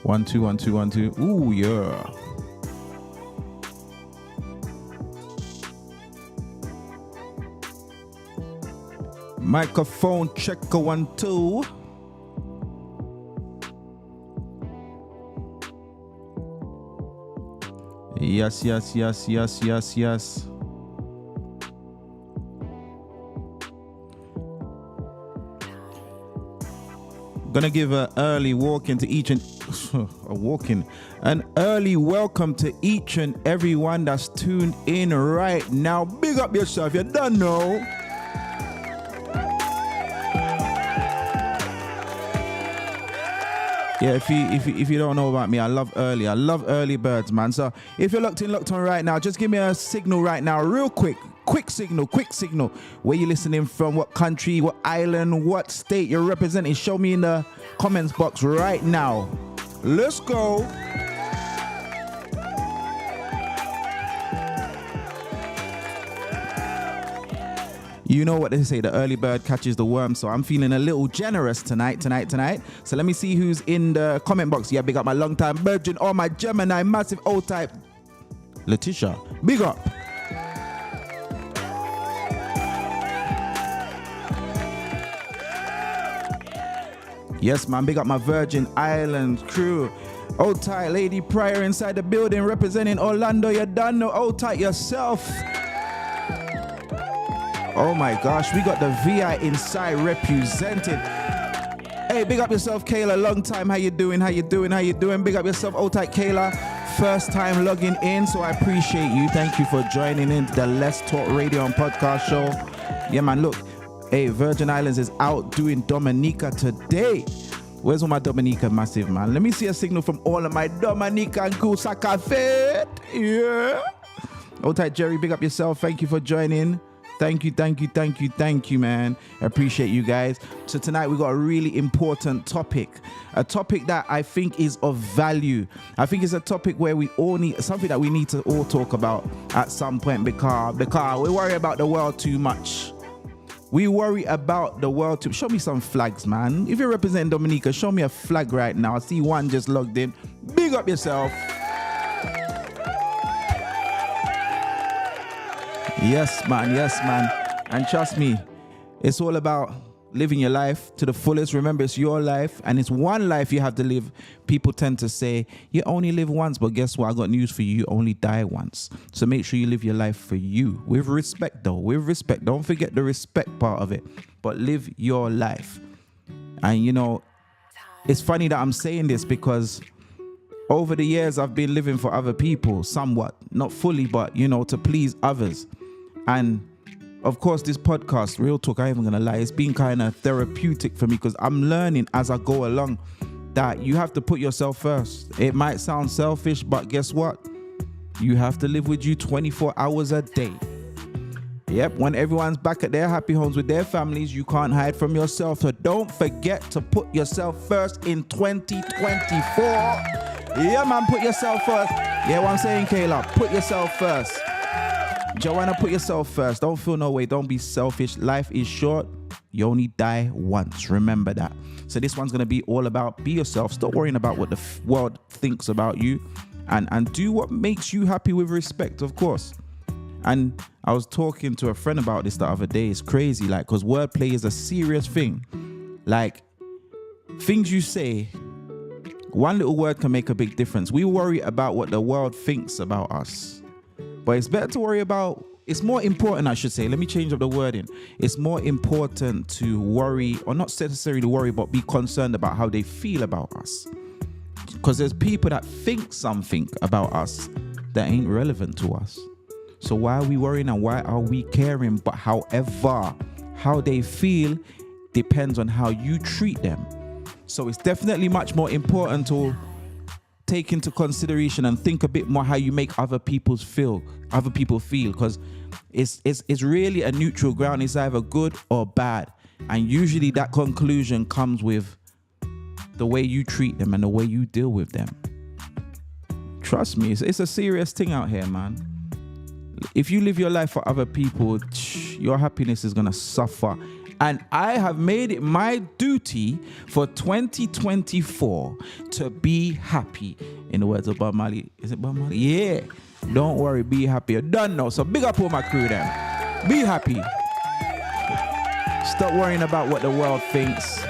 1 2 1 2 1 2. Ooh, yeah. Microphone checker 1 2. Yes. Gonna give an early walk-in to each and an early welcome to each and everyone that's tuned in right now. Big up yourself, you don't know. Yeah, if you don't know about me, I love early birds, man. So if you're locked on right now, just give me a signal right now, real quick signal, where you listening from, what country, what island, what state you're representing. Show me in the comments box right now. Let's go. You know what they say, the early bird catches the worm, so I'm feeling a little generous tonight. So let me see who's in the comment box. Yeah, big up my long-time virgin or my Gemini massive O-type, Letitia. Big up. Yes, man, big up my Virgin Islands crew. O-type Lady Pryor inside the building representing Orlando. You done know O-type yourself. Oh my gosh, we got the VI inside represented. Hey, big up yourself, Kayla. Long time. How you doing? Big up yourself, O-type Kayla. First time logging in, so I appreciate you. Thank you for joining in the Let's Talk Radio and Podcast Show. Yeah, man, look. Hey, Virgin Islands is out doing Dominica today. Where's all my Dominica massive, man? Let me see a signal from all of my Dominica and Kusaka Fed. Yeah. O-type Jerry, big up yourself. Thank you for joining. Thank you, man. I appreciate you guys. So tonight we got a really important topic, a topic that I think is of value. I think it's a topic where we all need, something that we need to all talk about at some point because we worry about the world too much. Show me some flags, man. If you're representing Dominica, show me a flag right now. I see one just logged in. Big up yourself. Yes, man. And trust me, it's all about living your life to the fullest. Remember, it's your life and it's one life you have to live. People tend to say, you only live once, but guess what? I got news for you. You only die once. So make sure you live your life for you. With respect, though. Don't forget the respect part of it. But live your life. And, you know, it's funny that I'm saying this because over the years, I've been living for other people somewhat. Not fully, but, you know, to please others. And of course, this podcast, Real Talk, I ain't even gonna lie, it's been kind of therapeutic for me because I'm learning as I go along that you have to put yourself first. It might sound selfish, but guess what? You have to live with you 24 hours a day. Yep, when everyone's back at their happy homes with their families, you can't hide from yourself. So don't forget to put yourself first in 2024. Yeah, man, put yourself first. Yeah, what I'm saying, Kayla, put yourself first. Joanna, put yourself first. Don't feel no way. Don't be selfish. Life is short. You only die once. Remember that. So this one's going to be all about be yourself. Stop worrying about what the world thinks about you and do what makes you happy with respect, of course. And I was talking to a friend about this the other day. It's crazy, like, because wordplay is a serious thing. Like, things you say, one little word can make a big difference. We worry about what the world thinks about us. But it's better to worry about, it's more important, I should say. Let me change up the wording. It's more important to worry, or not necessarily worry, but be concerned about how they feel about us. Because there's people that think something about us that ain't relevant to us. So why are we worrying and why are we caring? But however, how they feel depends on how you treat them. So it's definitely much more important to take into consideration and think a bit more how you make other people feel, because it's really a neutral ground. It's either good or bad, and usually that conclusion comes with the way you treat them and the way you deal with them. Trust me, it's a serious thing out here, man. If you live your life for other people, your happiness is gonna suffer And I have made it my duty for 2024 to be happy. In the words of Bob Marley. Is it Bob Marley? Yeah. Don't worry, be happy. You're done now. So big up all my crew then. Be happy. Stop worrying about what the world thinks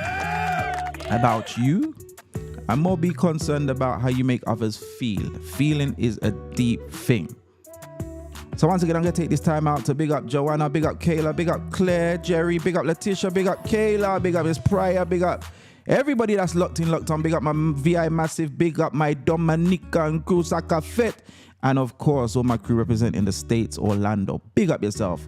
about you. And more be concerned about how you make others feel. Feeling is a deep thing. So once again, I'm going to take this time out to big up Joanna, big up Kayla, big up Claire, Jerry, big up Letitia, big up Kayla, big up Miss Pryor, big up everybody that's locked in, locked on, big up my VI Massive, big up my Dominica and Kusaka Fit, and of course, all my crew representing the States, Orlando. Big up yourself.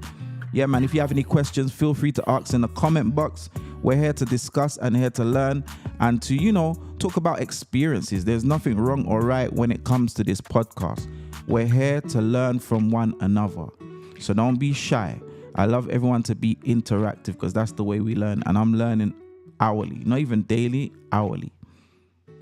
Yeah, man, if you have any questions, feel free to ask in the comment box. We're here to discuss and here to learn and to, talk about experiences. There's nothing wrong or right when it comes to this podcast. We're here to learn from one another. So don't be shy. I love everyone to be interactive because that's the way we learn. And I'm learning hourly, not even daily, hourly.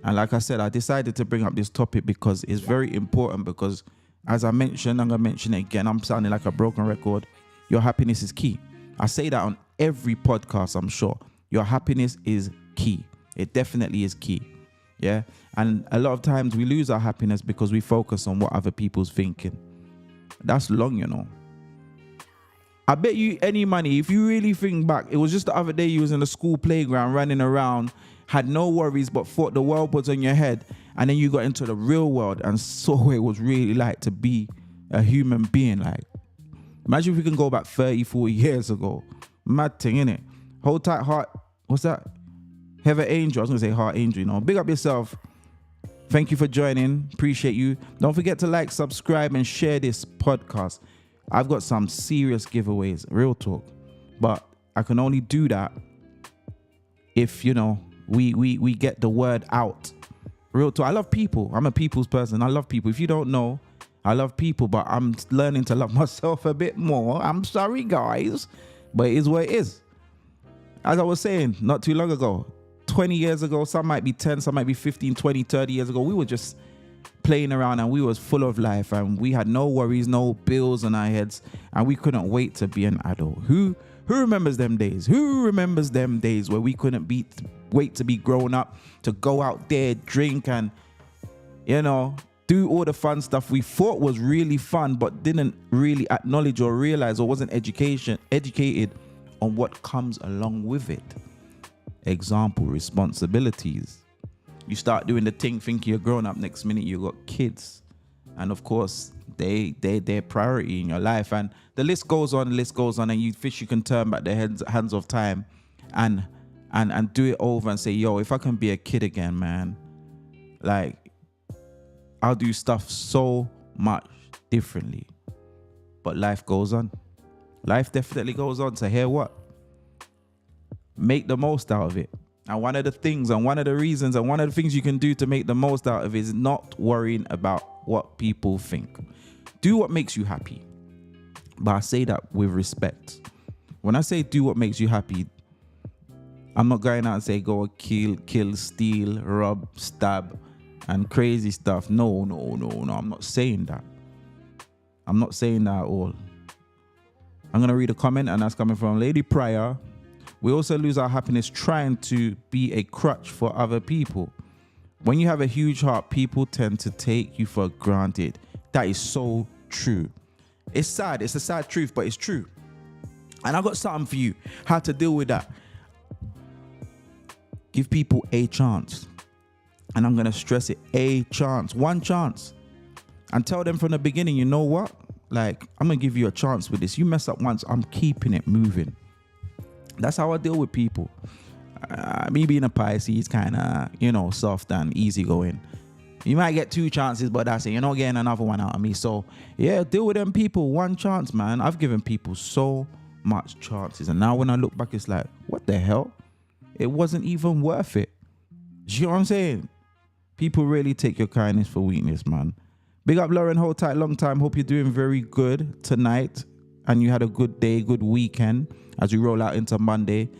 And like I said, I decided to bring up this topic because it's very important because as I mentioned, I'm going to mention it again. I'm sounding like a broken record. Your happiness is key. I say that on every podcast, I'm sure. Your happiness is key. It definitely is key. Yeah. And a lot of times we lose our happiness because we focus on what other people's thinking. That's long. I bet you any money, if you really think back, it was just the other day you was in the school playground running around, had no worries, but thought the world was on your head. And then you got into the real world and saw what it was really like to be a human being. Like, imagine if we can go back 30, 40 years ago. Mad thing, innit? Hold tight, heart. What's that? Heather Angel. I was going to say Heart Angel, Big up yourself. Thank you for joining. Appreciate you. Don't forget to like, subscribe, and share this podcast. I've got some serious giveaways, real talk. But I can only do that if, we get the word out. Real talk. I love people. I'm a people's person. I love people. If you don't know, I love people, but I'm learning to love myself a bit more. I'm sorry, guys, but it is what it is. As I was saying not too long ago, 20 years ago, some might be 10, some might be 15, 20, 30 years ago, we were just playing around and we was full of life and we had no worries, no bills on our heads, and we couldn't wait to be an adult. Who remembers them days? Who remembers them days where we couldn't wait to be grown up, to go out there, drink and, do all the fun stuff we thought was really fun, but didn't really acknowledge or realize or wasn't educated on what comes along with it. Example, responsibilities. You start doing the thing thinking you're grown up, next minute you got kids. And of course, they're priority in your life. And the list goes on, and you wish you can turn back the hands of time and do it over and say, yo, if I can be a kid again, man, like, I'll do stuff so much differently. But life goes on. Life definitely goes on. So hear what? Make the most out of it. And one of the things and one of the reasons and one of the things you can do to make the most out of it is not worrying about what people think. Do what makes you happy. But I say that with respect. When I say do what makes you happy, I'm not going out and say go kill, steal, rob, stab, and crazy stuff. No. I'm not saying that. I'm not saying that at all. I'm going to read a comment, and that's coming from Lady Pryor. We also lose our happiness trying to be a crutch for other people. When you have a huge heart, people tend to take you for granted. That is so true. It's sad. It's a sad truth, but it's true. And I got something for you. How to deal with that. Give people a chance. And I'm going to stress it, a chance, one chance. And tell them from the beginning, you know what? Like, I'm going to give you a chance with this. You mess up once, I'm keeping it moving. That's how I deal with people. Me being a Pisces, kind of, soft and easygoing. You might get 2 chances, but that's it. You're not getting another one out of me. So, yeah, deal with them people. One chance, man. I've given people so much chances. And now when I look back, it's like, what the hell? It wasn't even worth it. You know what I'm saying? People really take your kindness for weakness, man. Big up Lauren, hold tight, long time. Hope you're doing very good tonight. And you had a good day, good weekend as we roll out into Monday.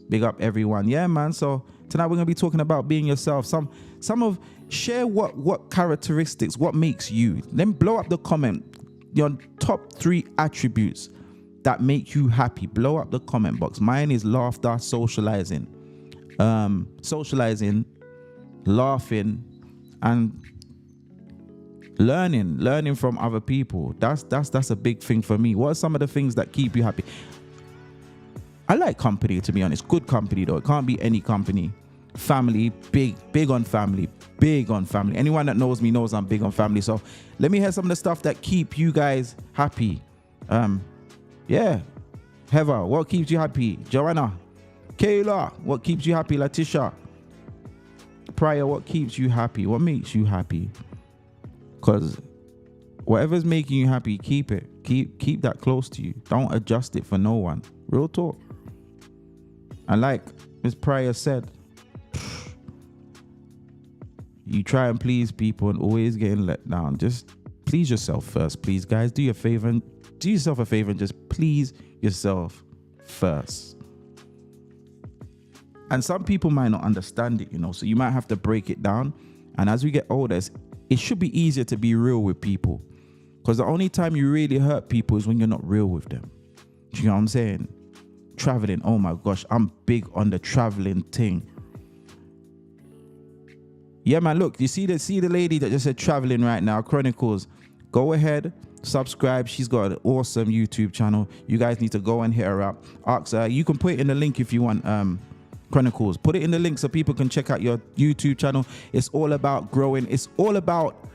Big up everyone. Yeah, man. So tonight we're going to be talking about being yourself. Share what characteristics, what makes you. Then blow up the comment. Your top 3 attributes that make you happy, blow up the comment box. Mine is laughter, socializing, laughing, and learning from other people. That's a big thing for me. What are some of the things that keep you happy? I like company, to be honest. Good company though. It can't be any company. Family, big on family. Anyone that knows me knows I'm big on family. So let me hear some of the stuff that keep you guys happy. Yeah. Heather, what keeps you happy? Joanna. Kayla, what keeps you happy? Letitia. Prior, what keeps you happy? What makes you happy? Because whatever's making you happy, keep it. Keep that close to you. Don't adjust it for no one. Real talk. And like Miss Pryor said, you try and please people and always getting let down. Just please yourself first, please, guys. Do yourself a favor and just please yourself first. And some people might not understand it, so you might have to break it down. And as we get older, it should be easier to be real with people, because the only time you really hurt people is when you're not real with them. Do you know what I'm saying? Traveling, oh my gosh, I'm big on the traveling thing. Yeah, man, look, you see the lady that just said traveling right now, Chronicles. Go ahead, subscribe. She's got an awesome YouTube channel. You guys need to go and hit her up. Ask her. You can put it in the link if you want, Chronicles. Put it in the link so people can check out your YouTube channel. It's all about growing. It's all about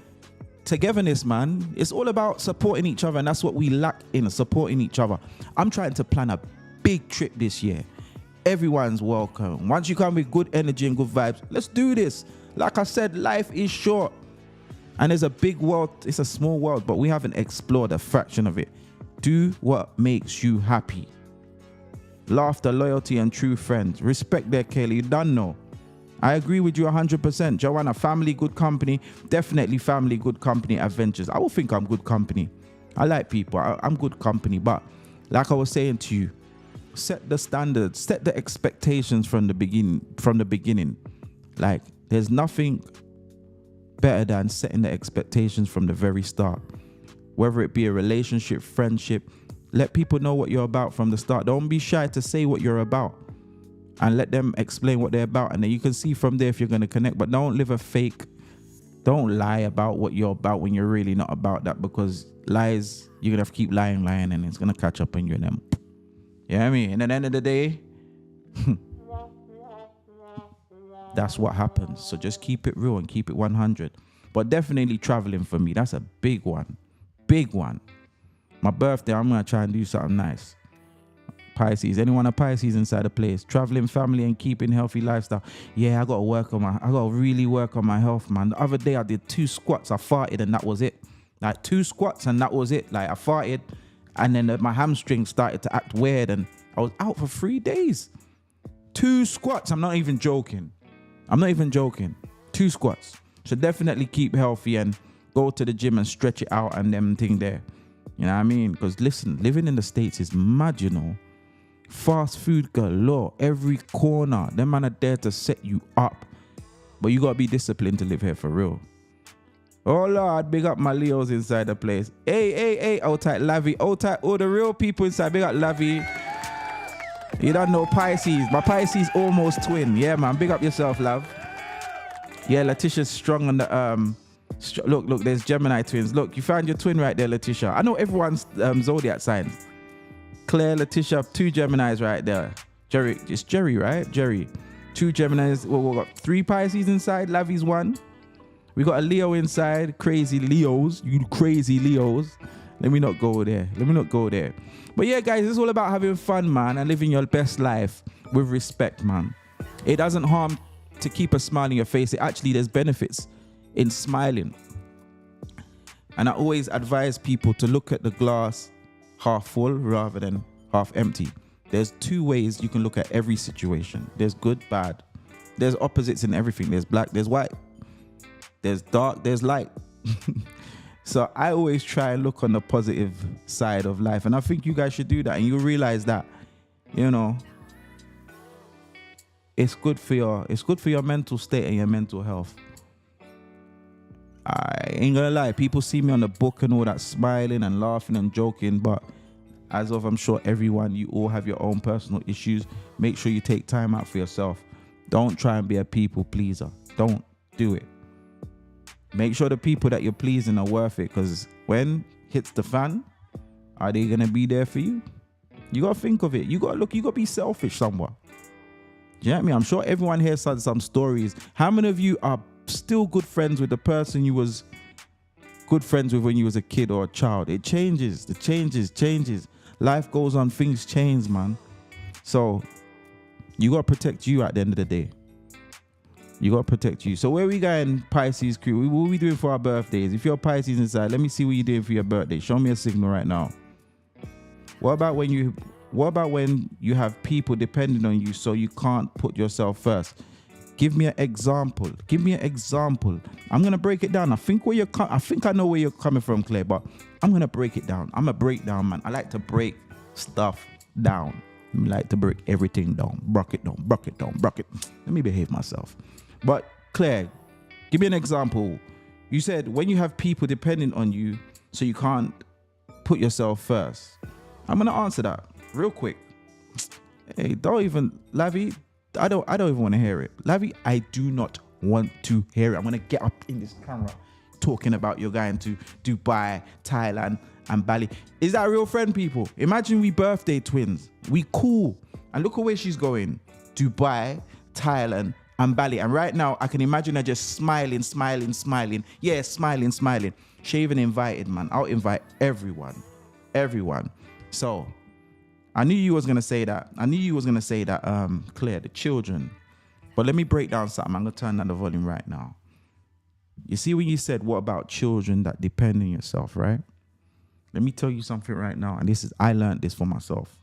togetherness, man. It's all about supporting each other, and that's what we lack in, supporting each other. I'm trying to plan a big trip this year. Everyone's welcome. Once you come with good energy and good vibes, let's do this. Like I said, life is short, and there's a big world. It's a small world, but we haven't explored a fraction of it. Do what makes you happy. Laughter, loyalty, and true friends. Respect there, Kaylee. You don't know. I agree with you 100%. Joanna, family, good company. Definitely family, good company, adventures. I will think I'm good company. I like people. I'm good company. But like I was saying to you, set the standards, set the expectations from the beginning. Like, there's nothing better than setting the expectations from the very start. Whether it be a relationship, friendship, let people know what you're about from the start. Don't be shy to say what you're about, and let them explain what they're about. And then you can see from there if you're going to connect. But don't don't lie about what you're about when you're really not about that, because lies, you're going to have to keep lying, and it's going to catch up on you and them. You know what I mean? And at the end of the day, that's what happens. So just keep it real and keep it 100. But definitely traveling for me, that's a big one. Big one. My birthday, I'm going to try and do something nice. Pisces. Anyone a Pisces inside the place? Traveling, family, and keeping healthy lifestyle. Yeah, I got to really work on my health, man. The other day I did 2 squats. I farted and that was it. Like 2 squats and that was it. Like I farted and then my hamstring started to act weird and I was out for 3 days. 2 squats. I'm not even joking. 2 squats. So definitely keep healthy and go to the gym and stretch it out and them thing there. You know what I mean? Because listen, living in the States is mad, Fast food galore, every corner. Them man are there to set you up. But you got to be disciplined to live here for real. Oh Lord, big up my Leos inside the place. Hey, out tight Lavi. All the real people inside, big up Lavi. You don't know Pisces. My Pisces almost twin. Yeah, man, big up yourself, love. Yeah, Letitia's strong on the Look, there's Gemini twins. Look, you found your twin right there, Letitia. I know everyone's zodiac signs. Claire, Letitia, 2 Geminis right there. Jerry, it's Jerry, right? Jerry. 2 Geminis. Well, we got 3 Pisces inside. Lavi's 1. We got a Leo inside. Crazy Leos. You crazy Leos. Let me not go there. But yeah, guys, it's all about having fun, man, and living your best life with respect, man. It doesn't harm to keep a smile on your face. There's benefits in smiling. And I always advise people to look at the glass half full rather than half empty. There's 2 ways you can look at every situation. There's good, bad. There's opposites in everything. There's black, there's white. There's dark, there's light. So I always try and look on the positive side of life. And I think you guys should do that. And you realize that, it's good for your mental state and your mental health. I ain't gonna lie, people see me on the book and all that, smiling and laughing and joking, but as of I'm sure everyone, you all have your own personal issues. Make sure you take time out for yourself. Don't try and be a people pleaser. Don't do it. Make sure the people that you're pleasing are worth it, because when hits the fan, are they going to be there for you? You got to think of it. You got to be selfish somewhere. Do you know what I mean? I'm sure everyone here has some stories. How many of you are still good friends with the person you was good friends with when you was a kid or a child? It changes. It changes. Life goes on. Things change, man. So you got to protect you at the end of the day. You got to protect you. So where we going, Pisces crew? What are we doing for our birthdays? If you're Pisces inside, let me see what you're doing for your birthday. Show me a signal right now. What about when you have people depending on you so you can't put yourself first? Give me an example. I'm going to break it down. I think I know where you're coming from, Claire, but I'm going to break it down. I'm a breakdown man. I like to break stuff down. I like to break everything down. Break it down. Let me behave myself. But Claire, give me an example. You said when you have people depending on you so you can't put yourself first. I'm going to answer that real quick. Hey, Lavi, I don't even want to hear it. Lavi, I do not want to hear it. I'm going to get up in this camera talking about you're going to Dubai, Thailand, and Bali. Is that a real friend, people? Imagine we birthday twins. We cool. And look at where she's going. Dubai, Thailand, and Bali. And right now, I can imagine her just smiling. Yeah, smiling. She even invited, man. I'll invite everyone. So, I knew you was going to say that. Claire, the children. But let me break down something. I'm going to turn down the volume right now. You see when you said, what about children that depend on yourself, right? Let me tell you something right now. And I learned this for myself.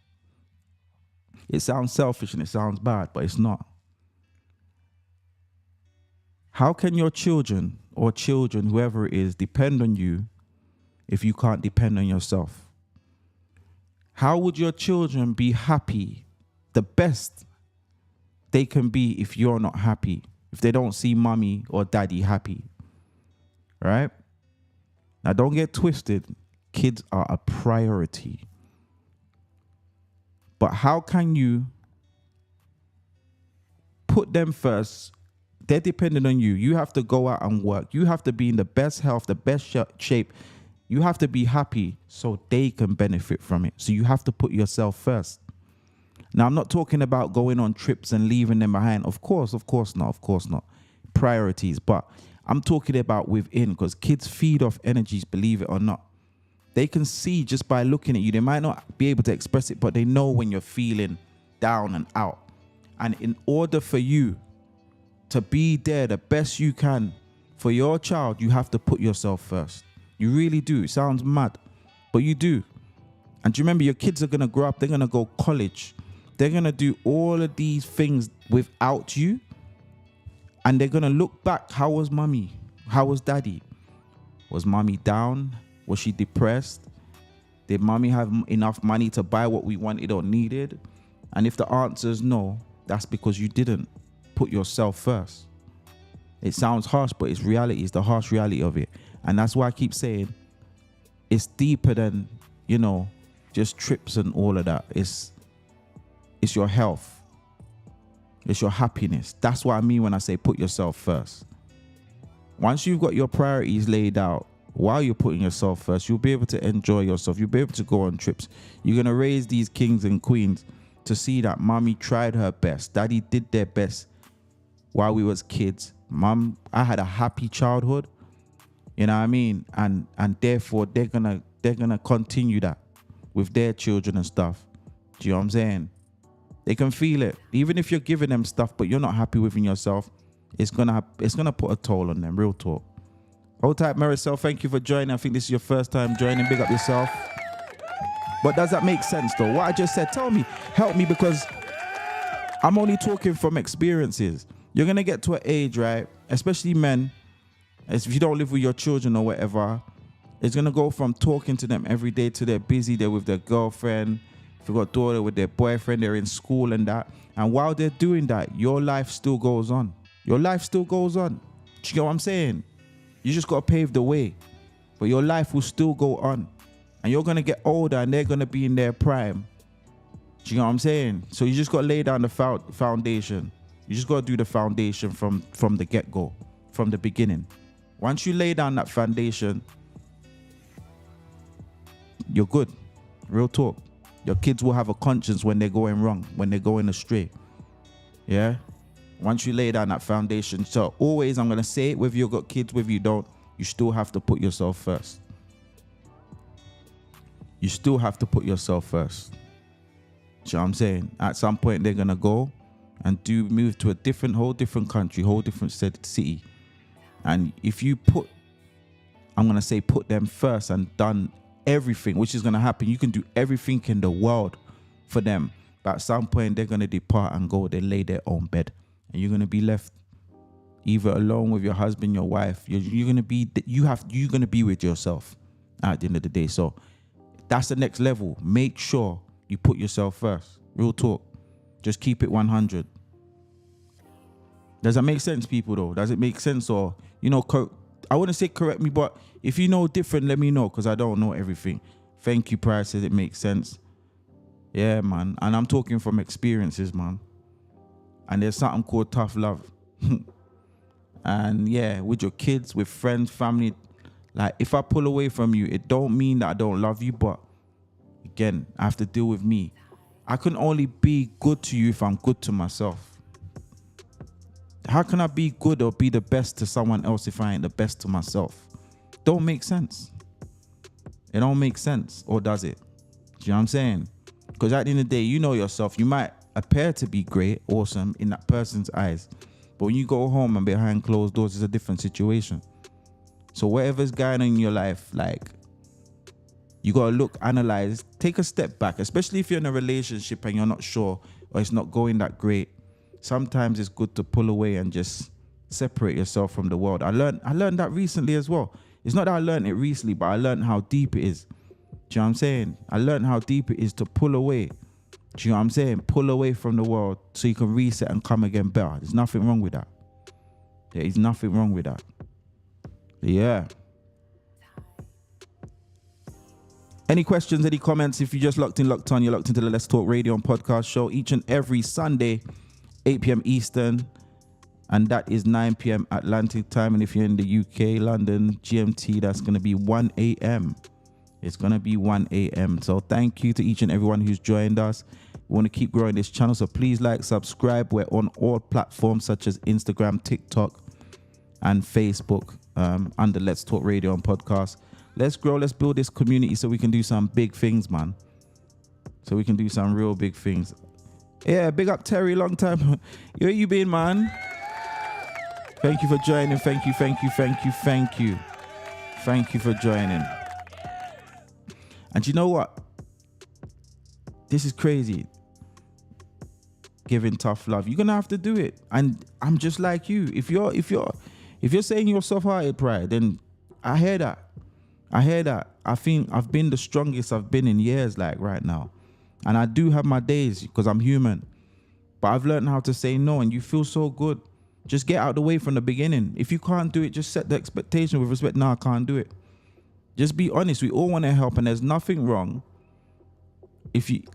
It sounds selfish and it sounds bad, but it's not. How can your children, whoever it is, depend on you if you can't depend on yourself? How would your children be happy, the best they can be, if you're not happy, if they don't see mommy or daddy happy, right? Now, don't get twisted. Kids are a priority. But how can you put them first? They're dependent on you. You have to go out and work. You have to be in the best health, the best shape. You have to be happy so they can benefit from it. So you have to put yourself first. Now, I'm not talking about going on trips and leaving them behind. Of course not. Priorities. But I'm talking about within, because kids feed off energies, believe it or not. They can see just by looking at you. They might not be able to express it, but they know when you're feeling down and out. And in order for you to be there the best you can for your child, you have to put yourself first. You really do. It sounds mad, but you do. And do you remember, your kids are going to grow up. They're going to go college. They're going to do all of these things without you. And they're going to look back. How was mommy? How was daddy? Was mommy down? Was she depressed? Did mommy have enough money to buy what we wanted or needed? And if the answer is no, that's because you didn't put yourself first. It sounds harsh, but it's reality. It's the harsh reality of it. And that's why I keep saying it's deeper than, just trips and all of that. It's your health. It's your happiness. That's what I mean when I say put yourself first. Once you've got your priorities laid out, while you're putting yourself first, you'll be able to enjoy yourself. You'll be able to go on trips. You're going to raise these kings and queens to see that mommy tried her best. Daddy did their best while we was kids. Mom, I had a happy childhood. You know what I mean? And therefore they're gonna continue that with their children and stuff. Do you know what I'm saying? They can feel it. Even if you're giving them stuff but you're not happy within yourself, it's gonna put a toll on them. Real talk. Hold tight, Maricel. Thank you for joining. I think this is your first time joining. Big up yourself. But does that make sense though? What I just said, tell me, help me, because I'm only talking from experiences. You're gonna get to an age, right? Especially men. If you don't live with your children or whatever, it's going to go from talking to them every day to they're busy, they're with their girlfriend, if you've got a daughter with their boyfriend, they're in school and that. And while they're doing that, your life still goes on. Your life still goes on. Do you get what I'm saying? You just got to pave the way. But your life will still go on. and you're going to get older and they're going to be in their prime. Do you know what I'm saying? So you just got to lay down the foundation. You just got to do the foundation from the get-go, from the beginning. Once you lay down that foundation, you're good. Real talk. Your kids will have a conscience when they're going wrong, when they're going astray. Yeah? Once you lay down that foundation. So always, I'm going to say it, whether you've got kids, whether you don't, you still have to put yourself first. You still have to put yourself first. Do you know what I'm saying? At some point, they're going to go and move to a whole different country, whole different city. And if you put them first and done everything, which is going to happen, you can do everything in the world for them. But at some point, they're going to depart and go, they lay their own bed. And you're going to be left either alone with your husband, your wife. You're going to be with yourself at the end of the day. So that's the next level. Make sure you put yourself first. Real talk. Just keep it 100. Does that make sense, people, though? Does it make sense? Or, I wouldn't say correct me, but if you know different, let me know, because I don't know everything. Thank you, Price, says it makes sense. Yeah, man. And I'm talking from experiences, man. And there's something called tough love. And yeah, with your kids, with friends, family, like if I pull away from you, it don't mean that I don't love you, but again, I have to deal with me. I can only be good to you if I'm good to myself. How can I be good or be the best to someone else if I ain't the best to myself? Don't make sense. It don't make sense, or does it? Do you know what I'm saying? Because at the end of the day, you know yourself. You might appear to be great, awesome in that person's eyes, but when you go home and behind closed doors, it's a different situation. So whatever's going on in your life, like, you got to look, analyze, take a step back, especially if you're in a relationship and you're not sure or it's not going that great. Sometimes it's good to pull away and just separate yourself from the world. I learned that recently as well. It's not that I learned it recently, but I learned how deep it is. Do you know what I'm saying? I learned how deep it is to pull away. Do you know what I'm saying? Pull away from the world so you can reset and come again better. There's nothing wrong with that. There is nothing wrong with that. Yeah. Any questions, any comments? If you just locked on, you're locked into the Let's Talk Radio and Podcast show each and every Sunday, 8 p.m. Eastern, and that is 9 p.m. Atlantic time. And if you're in the UK, London, GMT, that's going to be 1 a.m. It's going to be 1 a.m. So thank you to each and everyone who's joined us. We want to keep growing this channel, so please like, subscribe. We're on all platforms such as Instagram, TikTok, and Facebook under Let's Talk Radio and Podcast. Let's grow, let's build this community so we can do some big things, man. So we can do some real big things. Yeah, big up Terry, long time. Where you been, man? Thank you for joining. Thank you for joining. And you know what? This is crazy. Giving tough love. You're gonna have to do it. And I'm just like you. If you're saying you're soft-hearted, Pride, then I hear that. I think I've been the strongest I've been in years, like right now. And I do have my days because I'm human. But I've learned how to say no, and you feel so good. Just get out of the way from the beginning. If you can't do it, just set the expectation with respect. No, I can't do it. Just be honest. We all want to help, and there's nothing wrong.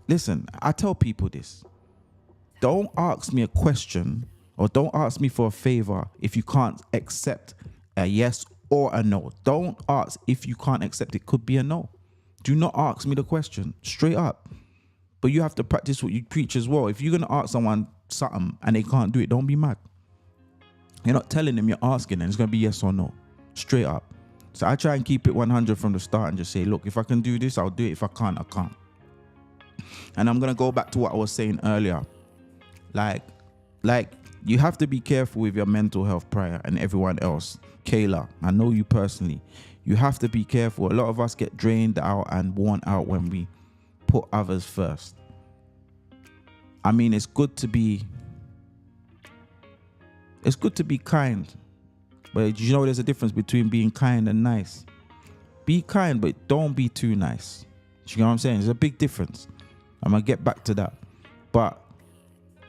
Listen, I tell people this. Don't ask me a question or don't ask me for a favor if you can't accept a yes or a no. Don't ask if you can't accept it. Could be a no. Do not ask me the question straight up. But you have to practice what you preach as well. If you're going to ask someone something and they can't do it, don't be mad. You're not telling them, you're asking them. It's going to be yes or no. Straight up. So I try and keep it 100 from the start and just say, look, if I can do this, I'll do it. If I can't, I can't. And I'm going to go back to what I was saying earlier. Like you have to be careful with your mental health prior and everyone else. Kayla, I know you personally. You have to be careful. A lot of us get drained out and worn out when we put others first. I mean, it's good to be kind. But you know there's a difference between being kind and nice. Be kind, but don't be too nice. You know what I'm saying? There's a big difference. I'm going to get back to that. But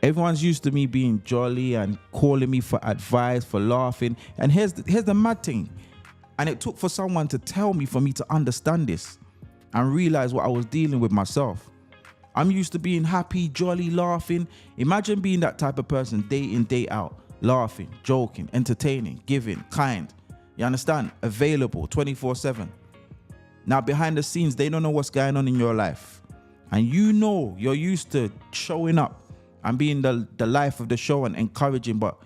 everyone's used to me being jolly and calling me for advice, for laughing. And here's the mad thing. And it took for someone to tell me, for me to understand this. and realize what I was dealing with myself. I'm used to being happy, jolly, laughing. Imagine being that type of person day in, day out, laughing, joking, entertaining, giving, kind. You understand? Available 24/7. Now, behind the scenes, they don't know what's going on in your life. And you know you're used to showing up and being the life of the show and encouraging, but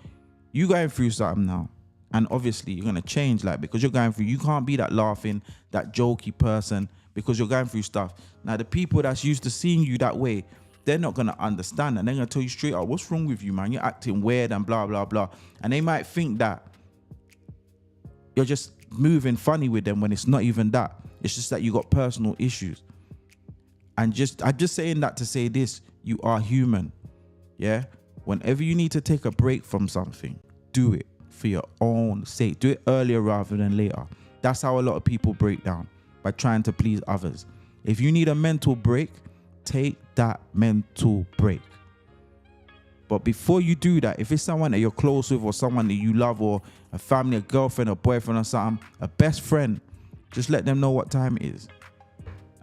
you going through something now. And obviously, you're going to change, like, because you're going through, you can't be that laughing, that jokey person because you're going through stuff. Now, the people that's used to seeing you that way, they're not going to understand. And they're going to tell you straight up, what's wrong with you, man? You're acting weird and blah, blah, blah. And they might think that you're just moving funny with them when it's not even that. It's just that you got personal issues. And I'm just saying that to say this, you are human. Yeah? Whenever you need to take a break from something, do it for your own sake. Do it earlier rather than later. That's how a lot of people break down, by trying to please others. If you need a mental break, take that mental break. But before you do that, if it's someone that you're close with or someone that you love or a family, a girlfriend, a boyfriend or something, a best friend, just let them know what time it is.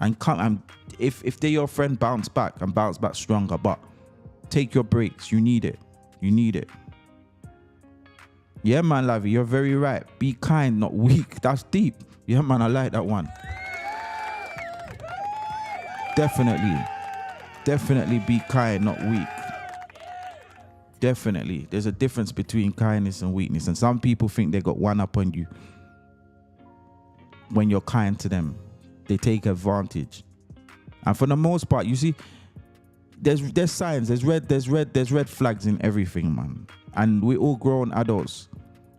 And come, and if they're your friend, bounce back and bounce back stronger. But take your breaks. You need it. You need it. Yeah, man, Lavi, you're very right. Be kind, not weak. That's deep. Yeah, man, I like that one. Definitely be kind, not weak. Definitely. There's a difference between kindness and weakness. And some people think they got one up on you. When you're kind to them, they take advantage. And for the most part, you see, there's signs, there's red flags in everything, man. And we all grown adults,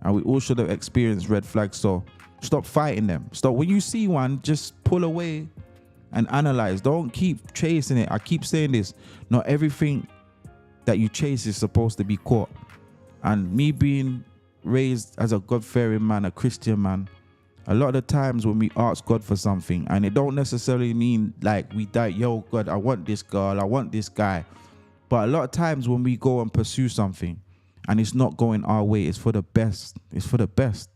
and we all should have experienced red flags. So stop fighting them. Stop. When you see one, just pull away and analyze. Don't keep chasing it. I keep saying this. Not everything that you chase is supposed to be caught. And me being raised as a God-fearing man, a Christian man, a lot of the times when we ask God for something, and it don't necessarily mean like we die, yo, God, I want this girl, I want this guy. But a lot of times when we go and pursue something and it's not going our way, it's for the best. It's for the best.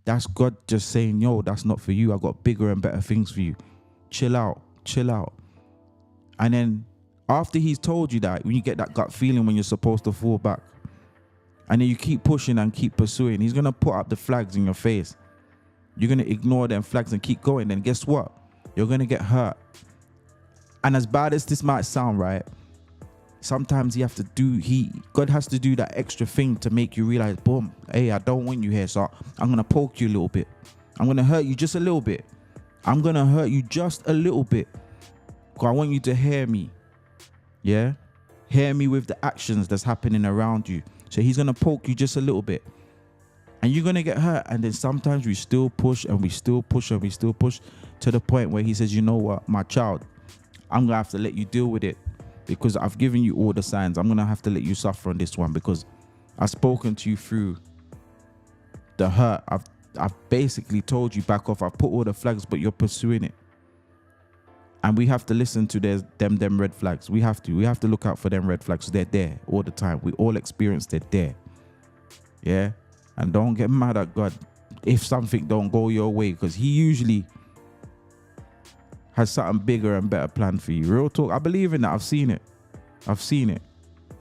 That's God just saying, yo, that's not for you. I got bigger and better things for you. Chill out. And then after he's told you that, when you get that gut feeling when you're supposed to fall back, and then you keep pushing and keep pursuing, he's going to put up the flags in your face. You're going to ignore them flags and keep going. Then guess what? You're going to get hurt. And as bad as this might sound, right? Sometimes God has to do that extra thing to make you realize, boom, hey, I don't want you here. So I'm going to poke you a little bit. I'm going to hurt you just a little bit. I'm going to hurt you just a little bit. Because I want you to hear me. Yeah? Hear me with the actions that's happening around you. So he's going to poke you just a little bit. And you're going to get hurt. And then sometimes we still push and we still push and we still push to the point where he says, you know what, my child, I'm going to have to let you deal with it because I've given you all the signs. I'm going to have to let you suffer on this one because I've spoken to you through the hurt. I've basically told you back off. I've put all the flags, but you're pursuing it. And we have to listen to them red flags. We have to look out for them red flags. They're there all the time. We all experience they're there. Yeah. And don't get mad at God if something don't go your way, because he usually has something bigger and better planned for you. Real talk. I believe in that. I've seen it.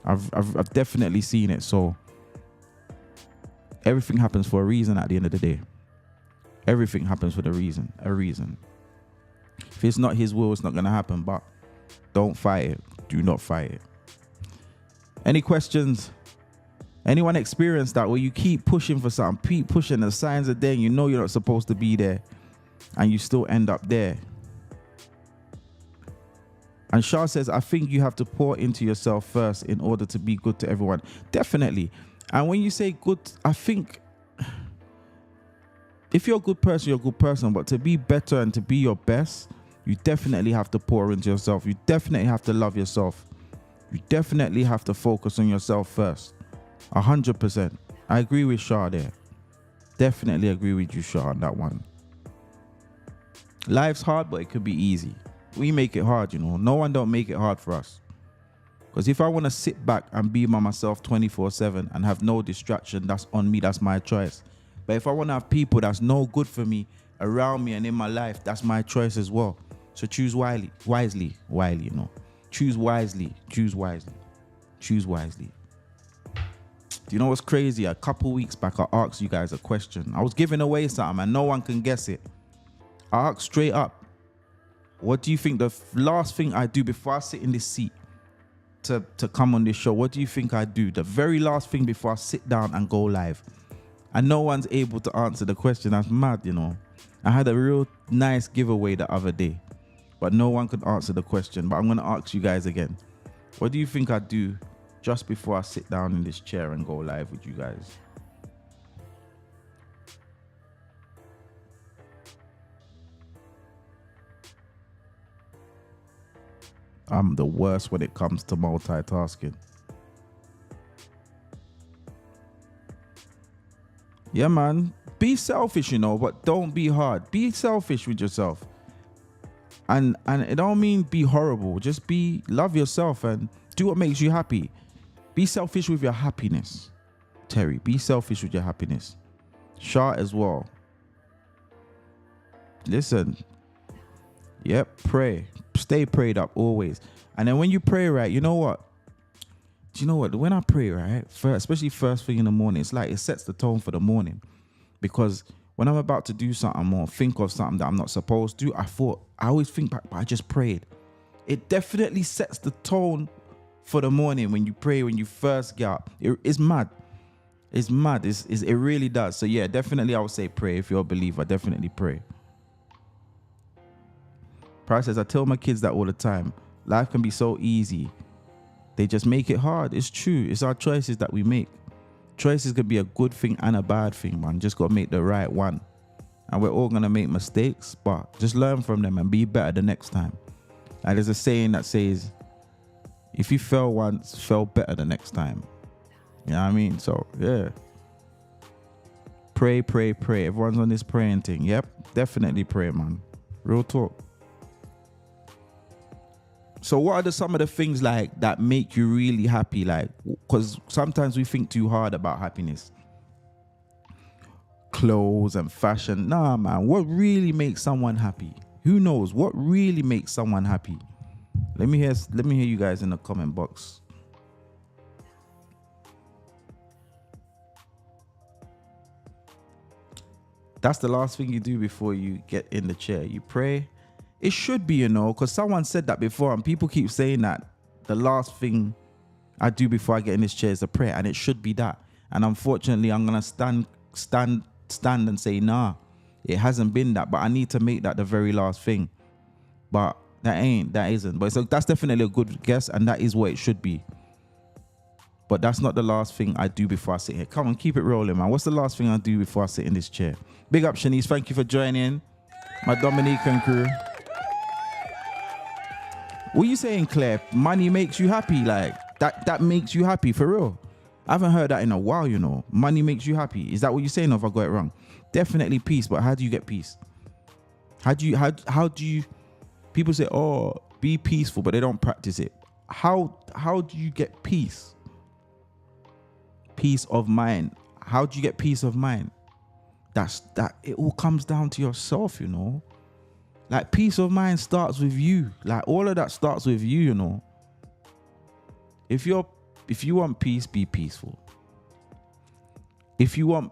I've definitely seen it. So everything happens for a reason at the end of the day. Everything happens for a reason. If it's not his will, it's not going to happen. But don't fight it. Do not fight it. Any questions? Anyone experienced that where you keep pushing for something, keep pushing, the signs are there, and you know you're not supposed to be there, and you still end up there? And Shah says, I think you have to pour into yourself first in order to be good to everyone. Definitely. And when you say good, I think if you're a good person, you're a good person. But to be better and to be your best, you definitely have to pour into yourself. You definitely have to love yourself. You definitely have to focus on yourself first. 100%. I agree with Shah there. Definitely agree with you, Shah, on that one. Life's hard, but it could be easy. We make it hard, you know. No one don't make it hard for us. Because if I want to sit back and be by myself 24/7 and have no distraction, that's on me. That's my choice. But if I want to have people that's no good for me around me and in my life, that's my choice as well. So choose wisely, you know. Choose wisely. Do you know what's crazy? A couple weeks back, I asked you guys a question. I was giving away something and no one can guess it. I asked straight up, what do you think the last thing I do before I sit in this seat to come on this show? What do you think I do? The very last thing before I sit down and go live. And no one's able to answer the question. That's mad, you know. I had a real nice giveaway the other day, but no one could answer the question. But I'm going to ask you guys again. What do you think I do just before I sit down in this chair and go live with you guys? I'm the worst when it comes to multitasking. Yeah, man. Be selfish, you know, but don't be hard. Be selfish with yourself. And it don't mean be horrible. Just love yourself and do what makes you happy. Be selfish with your happiness. Terry, be selfish with your happiness. Shah as well. Listen. Yep, pray. Stay prayed up always. And then when you pray, right, you know what? Do you know what? When I pray, right, especially first thing in the morning, it's like it sets the tone for the morning. Because when I'm about to do something or think of something that I'm not supposed to, I always think back, but I just prayed. It definitely sets the tone for the morning when you pray, when you first get up. It's mad. It's mad. It really does. So yeah, definitely I would say pray. If you're a believer, definitely pray. Price says, I tell my kids that all the time. Life can be so easy. They just make it hard. It's true. It's our choices that we make. Choices could be a good thing and a bad thing, man. Just got to make the right one. And we're all going to make mistakes, but just learn from them and be better the next time. And there's a saying that says, if you fail once, fail better the next time. You know what I mean? So, yeah. Pray, pray, pray. Everyone's on this praying thing. Yep, definitely pray, man. Real talk. So what are some of the things like that make you really happy? Like, because sometimes we think too hard about happiness. Clothes and fashion. Nah, man. What really makes someone happy? Who knows? What really makes someone happy? Let me hear you guys in the comment box. That's the last thing you do before you get in the chair. You pray. It should be, you know, because someone said that before and people keep saying that the last thing I do before I get in this chair is a prayer, and it should be that. And unfortunately, I'm going to stand and say, nah, it hasn't been that, but I need to make that the very last thing. But that isn't. But so that's definitely a good guess, and that is what it should be. But that's not the last thing I do before I sit here. Come on, keep it rolling, man. What's the last thing I do before I sit in this chair? Big up, Shanice. Thank you for joining. My Dominican crew. What are you saying, Claire? Money makes you happy? Like, that makes you happy, for real? I haven't heard that in a while, you know. Money makes you happy. Is that what you're saying, or have I got it wrong? Definitely peace, but how do you get peace? How do you, people say, oh, be peaceful, but they don't practice it. How do you get peace? Peace of mind. How do you get peace of mind? It all comes down to yourself, you know. Like, peace of mind starts with you. Like, all of that starts with you, you know. If you want peace, be peaceful. If you want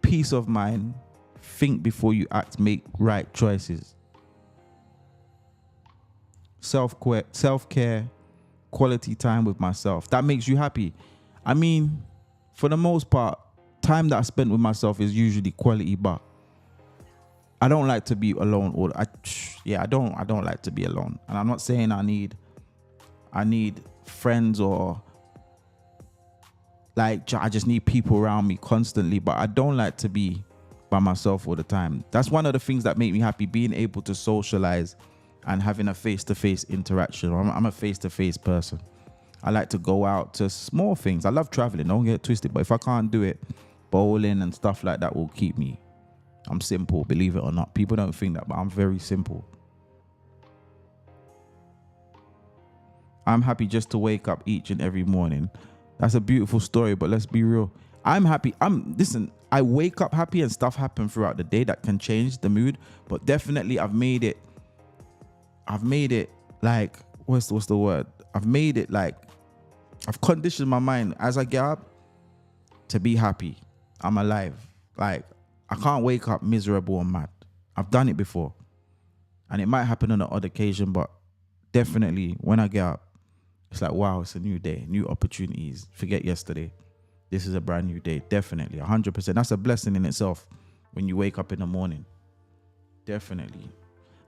peace of mind, think before you act, make right choices. Self-care, quality time with myself. That makes you happy. I mean, for the most part, time that I spend with myself is usually quality, but I don't like to be alone. I don't like to be alone. And I'm not saying I need friends or like I just need people around me constantly, but I don't like to be by myself all the time. That's one of the things that make me happy, being able to socialize and having a face-to-face interaction. I'm a face-to-face person. I like to go out to small things. I love traveling, don't get it twisted, but if I can't do it, bowling and stuff like that will keep me. I'm simple, believe it or not. People don't think that, but I'm very simple. I'm happy just to wake up each and every morning. That's a beautiful story, but let's be real. I'm happy. Listen, I wake up happy and stuff happen throughout the day that can change the mood, but definitely I've made it I've made it like, what's the word? I've made it like, I've conditioned my mind as I get up to be happy. I'm alive. Like, I can't wake up miserable or mad. I've done it before. And it might happen on an odd occasion, but definitely when I get up, it's like, wow, it's a new day, new opportunities. Forget yesterday. This is a brand new day. Definitely, 100%. That's a blessing in itself when you wake up in the morning. Definitely.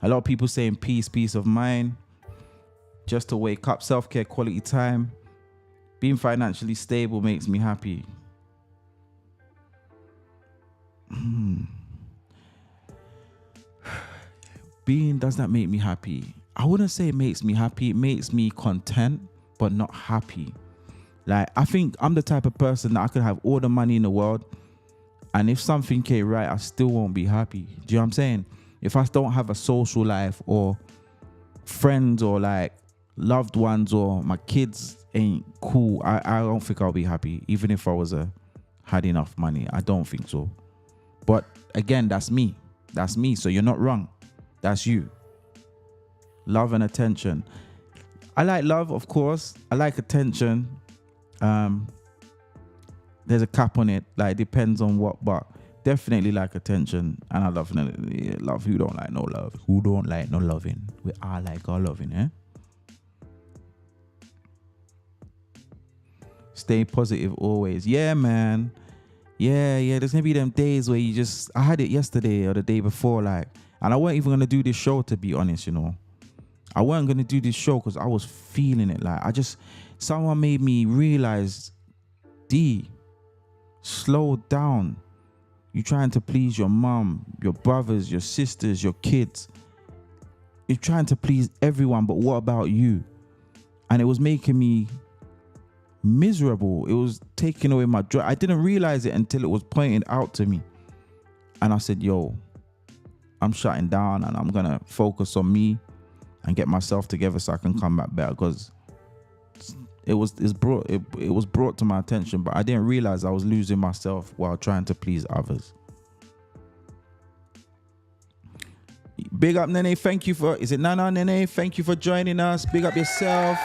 A lot of people saying peace of mind, just to wake up, self-care, quality time. Being financially stable makes me happy. Does that make me happy? I wouldn't say it makes me happy. It makes me content, but not happy. Like, I think I'm the type of person that I could have all the money in the world, and if something came right, I still won't be happy. Do you know what I'm saying? If I don't have a social life or friends or like loved ones or my kids ain't cool, I don't think I'll be happy. Even if I had enough money, I don't think so. But again, that's me. That's me. So you're not wrong. That's you. Love and attention. I like love, of course. I like attention. There's a cap on it. Like, depends on what, but definitely like attention. And I love love. Who don't like no love? Who don't like no loving? We all like our loving, eh? Stay positive always. Yeah, man. Yeah. There's gonna be them days where I had it yesterday or the day before, like, and I weren't even gonna do this show, to be honest, you know. I weren't gonna do this show because I was feeling it. Like, someone made me realize, D, slow down. You're trying to please your mom, your brothers, your sisters, your kids. You're trying to please everyone, but what about you? And it was making me miserable. It was taking away my joy. I didn't realize it until it was pointed out to me. And I said, yo, I'm shutting down and I'm going to focus on me and get myself together so I can come back better, because it was brought to my attention, but I didn't realize I was losing myself while trying to please others. Big up, Nene. Thank you for, is it Nana, Nene? Thank you for joining us. Big up yourself.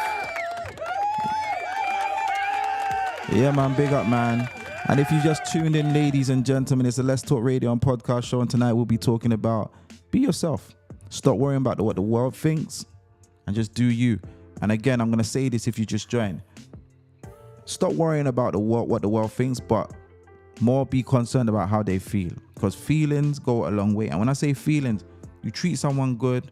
Yeah, man. Big up, man. And if you just tuned in, ladies and gentlemen, it's a Let's Talk Radio and podcast show. And tonight we'll be talking about be yourself. Stop worrying about what the world thinks and just do you. And again, I'm going to say this if you just joined. Stop worrying about what the world thinks, but more be concerned about how they feel. Because feelings go a long way. And when I say feelings, you treat someone good,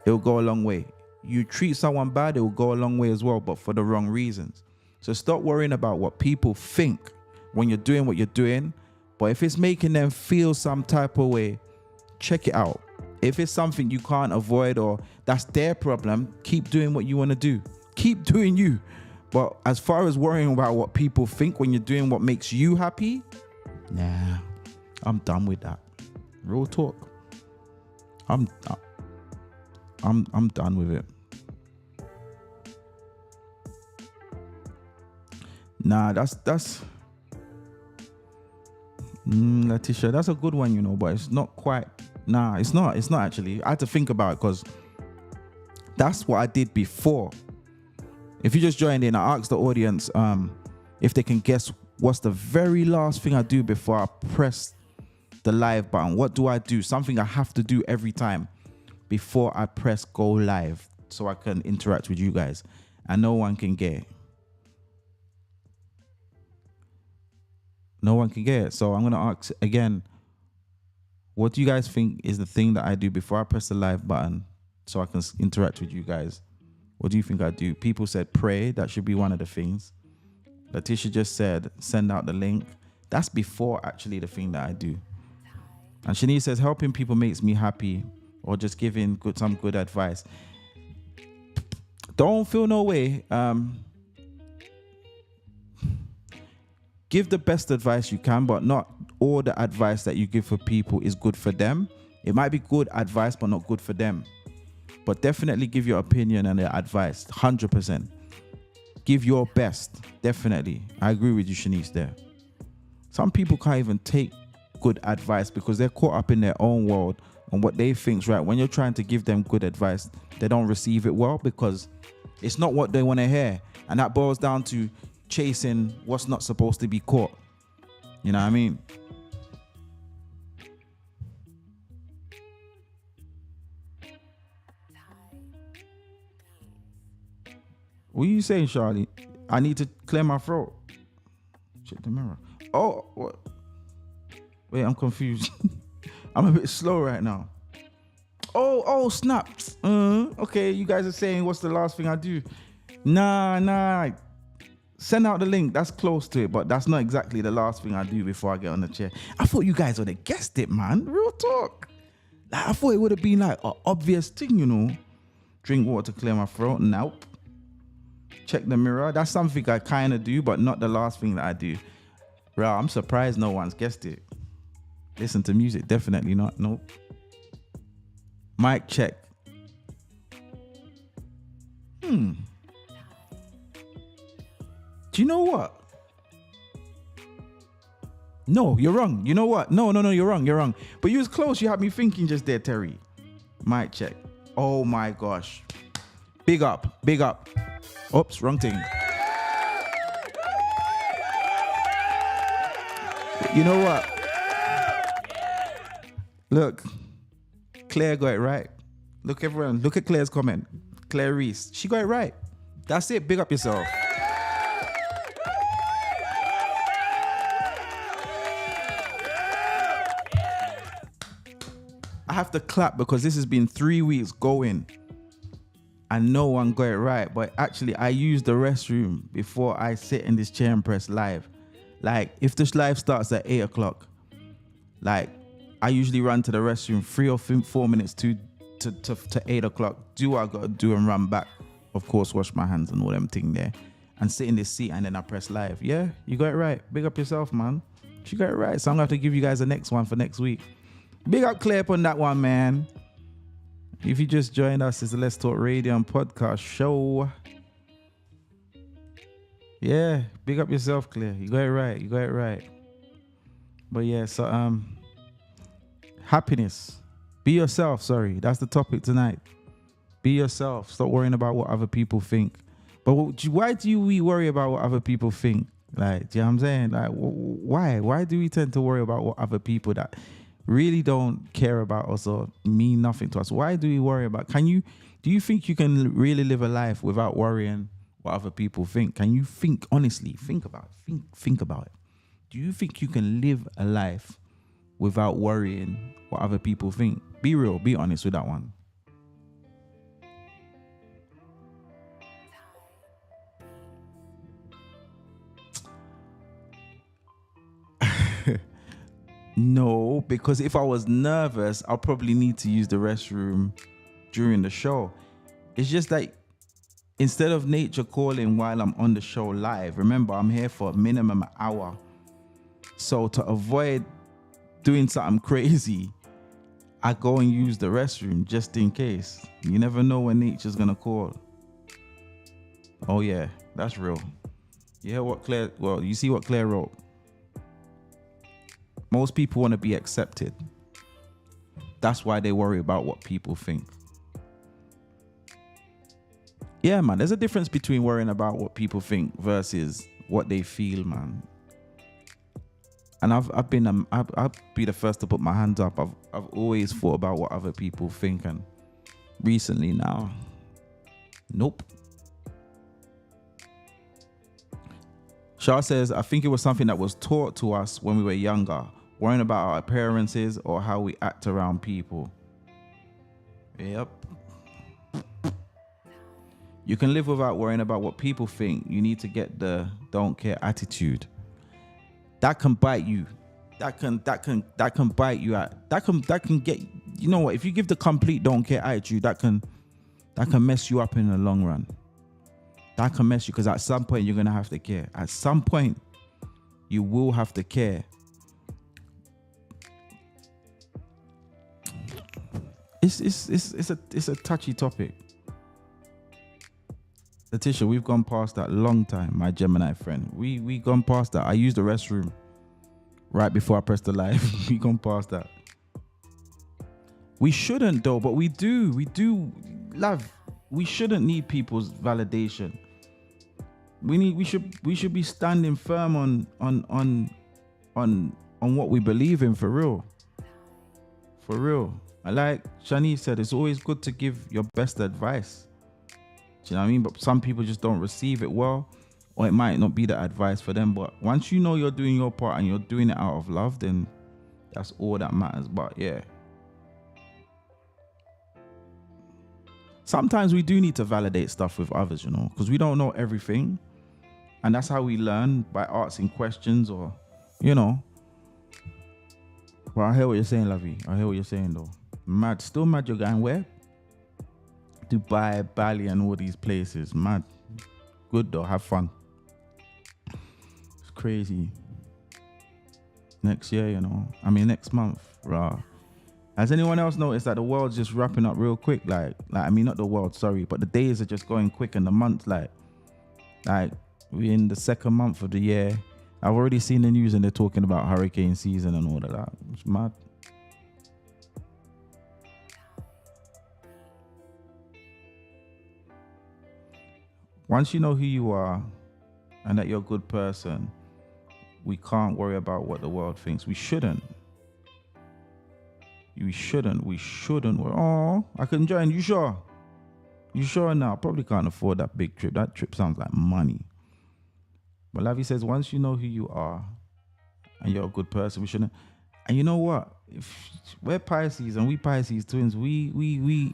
it'll go a long way. You treat someone bad, it will go a long way as well, but for the wrong reasons. So stop worrying about what people think when you're doing what you're doing. But if it's making them feel some type of way, check it out. If it's something you can't avoid or that's their problem, keep doing what you want to do. Keep doing you. But as far as worrying about what people think when you're doing what makes you happy, nah, I'm done with that. Real talk. I'm done with it. Nah, that's Letitia, that's a good one, you know, but it's not quite. Nah, it's not actually. I had to think about it because that's what I did before. If you just joined in, I asked the audience if they can guess what's the very last thing I do before I press the live button. What do I do? Something I have to do every time before I press go live so I can interact with you guys. And no one can get it. No one can get it. So I'm going to ask again, what do you guys think is the thing that I do before I press the live button so I can interact with you guys? What do you think I do? People said pray. That should be one of the things. Letitia just said send out the link. That's before actually the thing that I do. And Shanice says helping people makes me happy, or just giving some good advice. Don't feel no way. Give the best advice you can, but not all the advice that you give for people is good for them. It might be good advice, but not good for them. But definitely give your opinion and your advice, 100%. Give your best, definitely. I agree with you, Shanice, there. Some people can't even take good advice because they're caught up in their own world and what they think's right, when you're trying to give them good advice, they don't receive it well because it's not what they want to hear. And that boils down to chasing what's not supposed to be caught. You know what I mean? What are you saying, Charlie? I need to clear my throat. Check the mirror. Oh, what? Wait, I'm confused. I'm a bit slow right now. Oh, snap. Okay, you guys are saying, what's the last thing I do? Nah. Send out the link. That's close to it, but that's not exactly the last thing I do before I get on the chair. I thought you guys would have guessed it, man. Real talk. Like, I thought it would have been like an obvious thing, you know. Drink water to clear my throat. Nope. Check the mirror. That's something I kind of do, but not the last thing that I do. Bro, I'm surprised no one's guessed it. Listen to music. Definitely not. Nope. Mic check. Do you know what? No, you're wrong. You know what? No, you're wrong. But you was close. You had me thinking just there, Terry. Mic check. Oh my gosh. Big up. Oops, wrong thing. You know what? Look, Claire got it right. Look, everyone, look at Claire's comment. Claire Reese, she got it right. That's it. Big up yourself. I have to clap because this has been 3 weeks going and no one got it right. But actually, I use the restroom before I sit in this chair and press live. Like, if this live starts at 8 o'clock, like, I usually run to the restroom 3 or 4 minutes to 8 o'clock. Do what I got to do and run back. Of course, wash my hands and all them thing there. And sit in this seat and then I press live. Yeah, you got it right. Big up yourself, man. She got it right. So I'm going to have to give you guys the next one for next week. Big up Claire on that one, man. If you just joined us, it's the Let's Talk Radio and Podcast Show. Yeah, big up yourself, Claire. You got it right. But yeah, so happiness. Be yourself, sorry. That's the topic tonight. Be yourself. Stop worrying about what other people think. But why do we worry about what other people think? Like, do you know what I'm saying? Like, why? Why do we tend to worry about what other people that really don't care about us or mean nothing to us? Why do we worry about? Do you think you can really live a life without worrying what other people think? Can you think honestly? Think about it. Do you think you can live a life without worrying what other people think? Be real, be honest with that one. No, because if I was nervous, I'll probably need to use the restroom during the show. It's just like, instead of nature calling while I'm on the show live, remember, I'm here for a minimum hour. So to avoid doing something crazy, I go and use the restroom just in case. You never know when nature's going to call. Oh yeah, that's real. You hear what Claire, well, you see what Claire wrote. Most people want to be accepted. That's why they worry about what people think. Yeah, man, there's a difference between worrying about what people think versus what they feel, man. And I'll be the first to put my hands up. I've always thought about what other people think, and recently now, nope. Shah says, I think it was something that was taught to us when we were younger, worrying about our appearances or how we act around people. Yep. You can live without worrying about what people think. You need to get the don't care attitude. That can bite you. That can bite you out. That can get, you know what, if you give the complete don't care attitude, that can mess you up in the long run. That can mess you, because at some point you're gonna have to care. At some point, you will have to care. It's a touchy topic. Letitia, we've gone past that long time, my Gemini friend. We gone past that. I used the restroom right before I pressed the live. We gone past that. We shouldn't though, but we do. We do, love. We shouldn't need people's validation. We should be standing firm on what we believe in, for real. For real. I like Shani said, it's always good to give your best advice. Do you know what I mean? But some people just don't receive it well, or it might not be the advice for them. But once you know you're doing your part and you're doing it out of love, then that's all that matters. But yeah, sometimes we do need to validate stuff with others, you know, because we don't know everything. And that's how we learn, by asking questions, or, you know. Well, I hear what you're saying, Lovey. I hear what you're saying, though. Mad. Still mad you're going where? Dubai, Bali, and all these places. Mad. Good, though. Have fun. It's crazy. Next year, you know. I mean, next month. Rah. Has anyone else noticed that the world's just wrapping up real quick? Like, I mean, not the world, sorry, but the days are just going quick, and the months, like we're in the second month of the year. I've already seen the news and they're talking about hurricane season and all of that. It's mad. Once you know who you are and that you're a good person, we can't worry about what the world thinks. We shouldn't. We shouldn't. Oh, I can join. You sure? You sure now? Probably can't afford that big trip. That trip sounds like money. But Lavi says, once you know who you are and you're a good person, we shouldn't. And you know what? If we're Pisces and we Pisces twins, we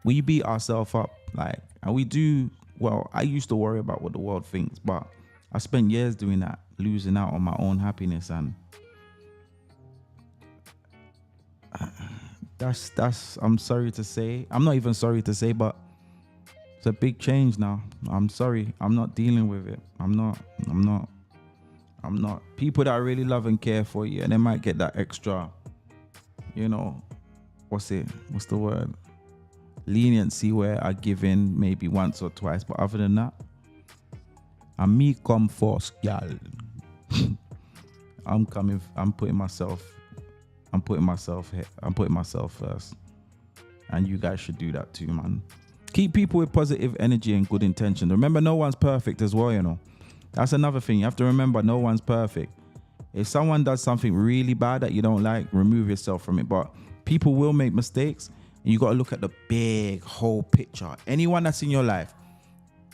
beat ourselves up. Like, and we do, well, I used to worry about what the world thinks, but I spent years doing that, losing out on my own happiness. And that's I'm sorry to say. I'm not even sorry to say, but it's a big change now. I'm sorry. I'm not dealing with it. I'm not. People that really love and care for you, and they might get that extra, you know, what's the word? Leniency, where I give in maybe once or twice. But other than that, I'm me come first, y'all. I'm putting myself first. And you guys should do that too, man. Keep people with positive energy and good intention. Remember, no one's perfect as well, you know. That's another thing. You have to remember, no one's perfect. If someone does something really bad that you don't like, remove yourself from it. But people will make mistakes, and you got to look at the big whole picture. Anyone that's in your life,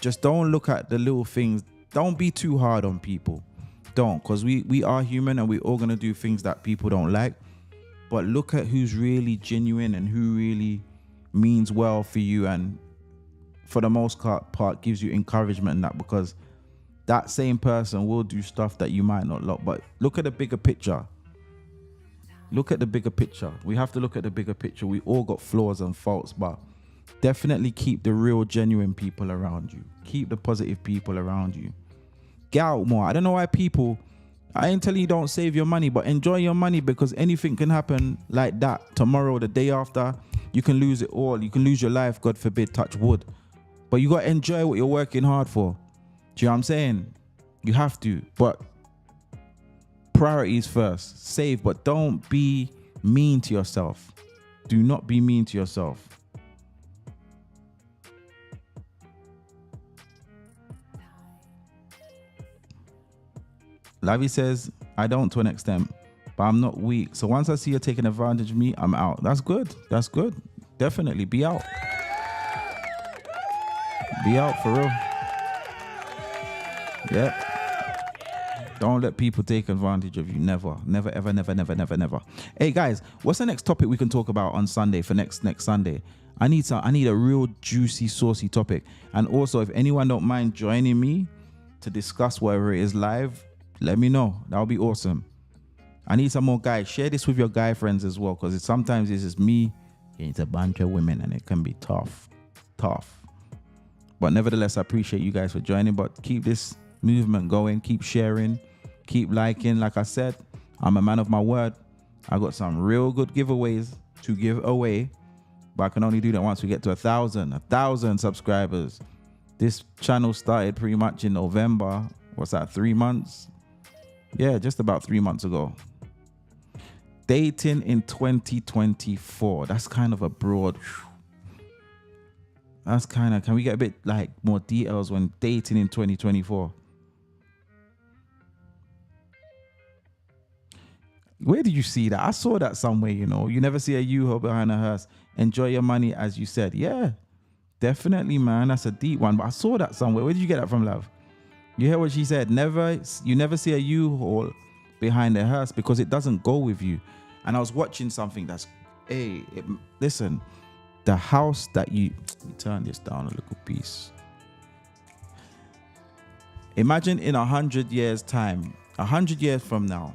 just don't look at the little things. Don't be too hard on people. Don't, because we are human and we're all going to do things that people don't like. But look at who's really genuine and who really means well for you, and for the most part gives you encouragement in that, because that same person will do stuff that you might not like. But look at the bigger picture. Look at the bigger picture. We have to look at the bigger picture. We all got flaws and faults, but definitely keep the real, genuine people around you. Keep the positive people around you. Get out more. I don't know why people, I ain't telling you don't save your money, but enjoy your money, because anything can happen like that. Tomorrow, the day after, you can lose it all. You can lose your life, God forbid, touch wood. But you got to enjoy what you're working hard for. Do you know what I'm saying? You have to. But priorities first. Save, but don't be mean to yourself. Do not be mean to yourself. Lavi says, I don't to an extent, but I'm not weak. So once I see you taking advantage of me, I'm out. That's good. That's good. Definitely be out. Be out for real. Yep. Don't let people take advantage of you. Never, never, ever, never, never, never, never. Hey guys, what's the next topic we can talk about on Sunday for next Sunday? I need a real juicy, saucy topic. And also, if anyone don't mind joining me to discuss whatever it is live, let me know. That would be awesome. I need some more guys. Share this with your guy friends as well, because sometimes it's just me against a bunch of women, and it can be tough. But nevertheless, I appreciate you guys for joining. But keep this movement going. Keep sharing. Keep liking. Like I said, I'm a man of my word. I got some real good giveaways to give away, but I can only do that once we get to 1,000 subscribers. This channel started pretty much in November. What's that, 3 months? Yeah, just about 3 months ago. Dating in 2024. That's kind of a broad. That's kind of, can we get a bit like more details when dating in 2024? Where did you see that? I saw that somewhere, you know. You never see a U-Haul behind a hearse. Enjoy your money, as you said. Yeah, definitely, man. That's a deep one. But I saw that somewhere. Where did you get that from, love? You hear what she said? You never see a U-Haul behind a hearse because it doesn't go with you. And I was watching something that's, listen, the house that you turn this down a little piece. Imagine in 100 years' time, 100 years from now,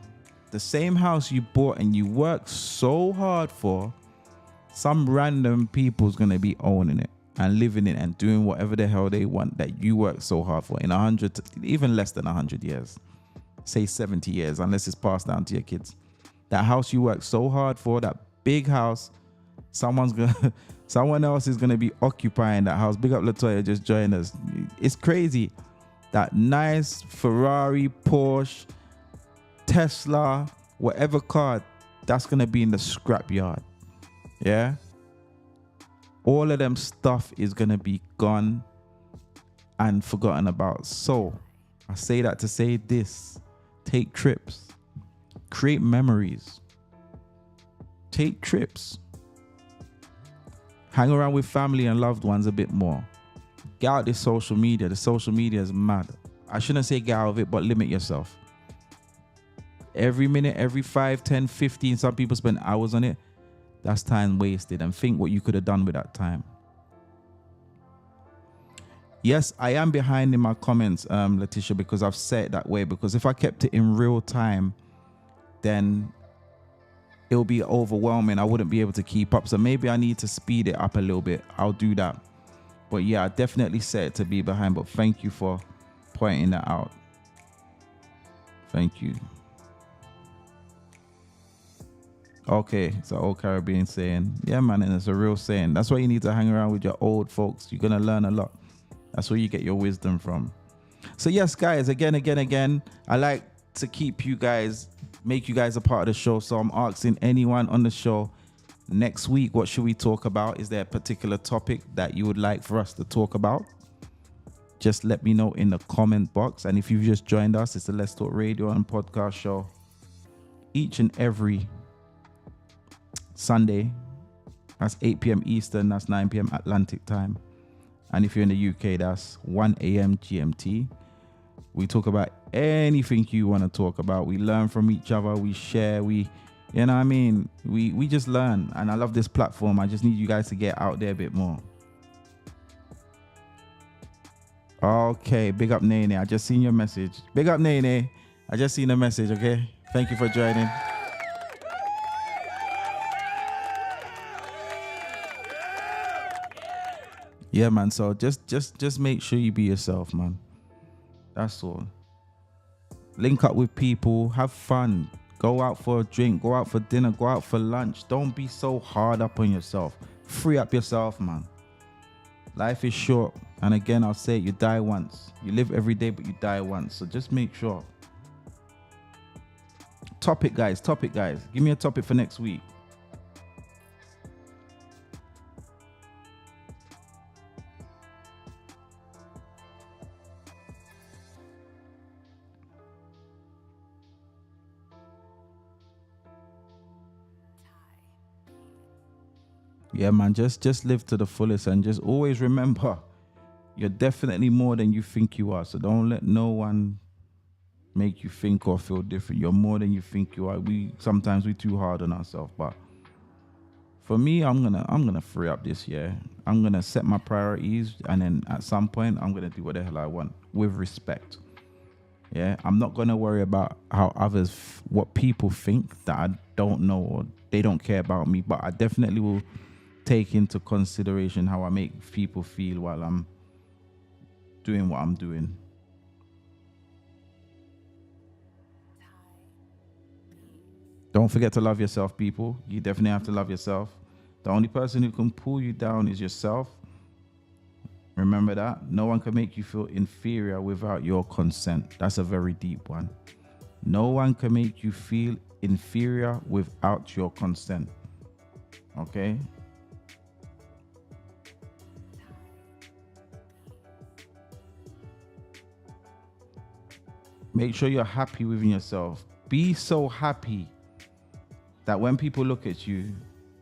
the same house you bought and you worked so hard for, some random people's going to be owning it and living it and doing whatever the hell they want that you worked so hard for in 100, even less than 100 years. Say 70 years, unless it's passed down to your kids. That house you worked so hard for, that big house, someone else is going to be occupying that house. Big up Latoya, just join us. It's crazy. That nice Ferrari, Porsche, Tesla, whatever car, that's going to be in the scrapyard. Yeah? All of them stuff is going to be gone and forgotten about. So, I say that to say this. Take trips. Create memories. Take trips. Hang around with family and loved ones a bit more. Get out this social media. The social media is mad. I shouldn't say get out of it, but limit yourself. Every minute, every 5, 10, 15, some people spend hours on it. That's time wasted. And think what you could have done with that time. Yes, I am behind in my comments, Letitia, because I've said it that way. Because if I kept it in real time, then it'll be overwhelming. I wouldn't be able to keep up. So maybe I need to speed it up a little bit. I'll do that. But yeah, I definitely said to be behind. But thank you for pointing that out. Thank you. Okay, so old Caribbean saying, yeah, man, and it's a real saying. That's why you need to hang around with your old folks. You're going to learn a lot. That's where you get your wisdom from. So yes, guys, again, I like to keep you guys, make you guys a part of the show. So I'm asking anyone on the show next week, what should we talk about? Is there a particular topic that you would like for us to talk about? Just let me know in the comment box. And if you've just joined us, it's the Let's Talk Radio and Podcast show. Each and every Sunday, that's 8 p.m. Eastern, that's 9 p.m. Atlantic time. And if you're in the UK, that's 1 a.m. GMT. We talk about anything you want to talk about. We learn from each other. We share. You know what I mean? We just learn. And I love this platform. I just need you guys to get out there a bit more. Okay, big up Nene. I just seen your message. Big up Nene. I just seen the message, okay? Thank you for joining. Yeah, man. So just make sure you be yourself, man. That's all. Link up with people. Have fun. Go out for a drink. Go out for dinner. Go out for lunch. Don't be so hard up on yourself. Free up yourself, man. Life is short. And again, I'll say it, you die once. You live every day, but you die once. So just make sure. Topic, guys. Give me a topic for next week. Yeah, man, just live to the fullest and just always remember you're definitely more than you think you are. So don't let no one make you think or feel different. You're more than you think you are. Sometimes we too hard on ourselves, but for me, I'm gonna free up this year. I'm gonna set my priorities, and then at some point, I'm gonna do what the hell I want with respect. Yeah, I'm not gonna worry about how what people think that I don't know or they don't care about me, but I definitely will take into consideration how I make people feel while I'm doing what I'm doing. Don't forget to love yourself, people. You definitely have to love yourself. The only person who can pull you down is yourself. Remember that. No one can make you feel inferior without your consent. That's a very deep one. No one can make you feel inferior without your consent. Okay? Make sure you're happy within yourself. Be so happy that when people look at you,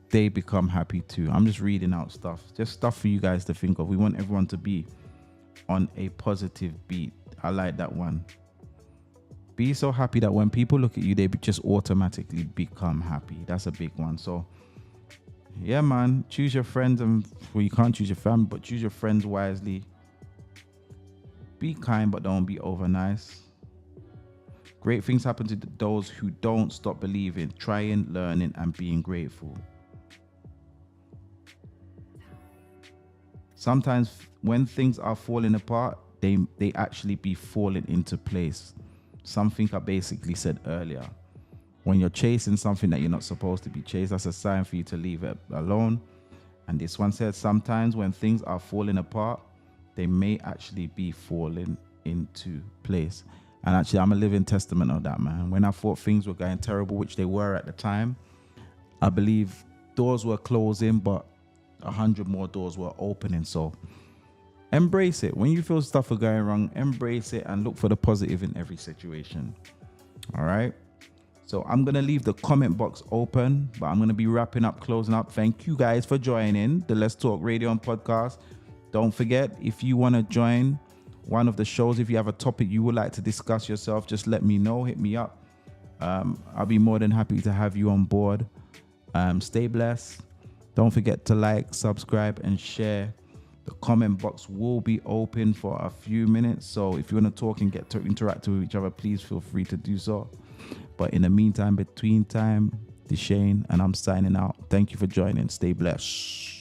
they become happy too. I'm just reading out stuff. Just stuff for you guys to think of. We want everyone to be on a positive beat. I like that one. Be so happy that when people look at you, they just automatically become happy. That's a big one. So, yeah, man, choose your friends. And well, you can't choose your family, but choose your friends wisely. Be kind, but don't be over nice. Great things happen to those who don't stop believing, trying, learning, and being grateful. Sometimes when things are falling apart, they actually be falling into place. Something I basically said earlier. When you're chasing something that you're not supposed to be chased, that's a sign for you to leave it alone. And this one said, sometimes when things are falling apart, they may actually be falling into place. And actually, I'm a living testament of that, man. When I thought things were going terrible, which they were at the time, I believe doors were closing, but 100 more doors were opening. So embrace it. When you feel stuff are going wrong, embrace it and look for the positive in every situation. All right. So I'm going to leave the comment box open, but I'm going to be wrapping up, closing up. Thank you guys for joining the Let's Talk Radio and Podcast. Don't forget, if you want to join one of the shows, if you have a topic you would like to discuss yourself, just let me know. Hit me up. I'll be more than happy to have you on board. Stay blessed. Don't forget to like, subscribe, and share. The comment box will be open for a few minutes. So if you want to talk and get to interact with each other, please feel free to do so. But in the meantime, between time, Deshane, and I'm signing out. Thank you for joining. Stay blessed.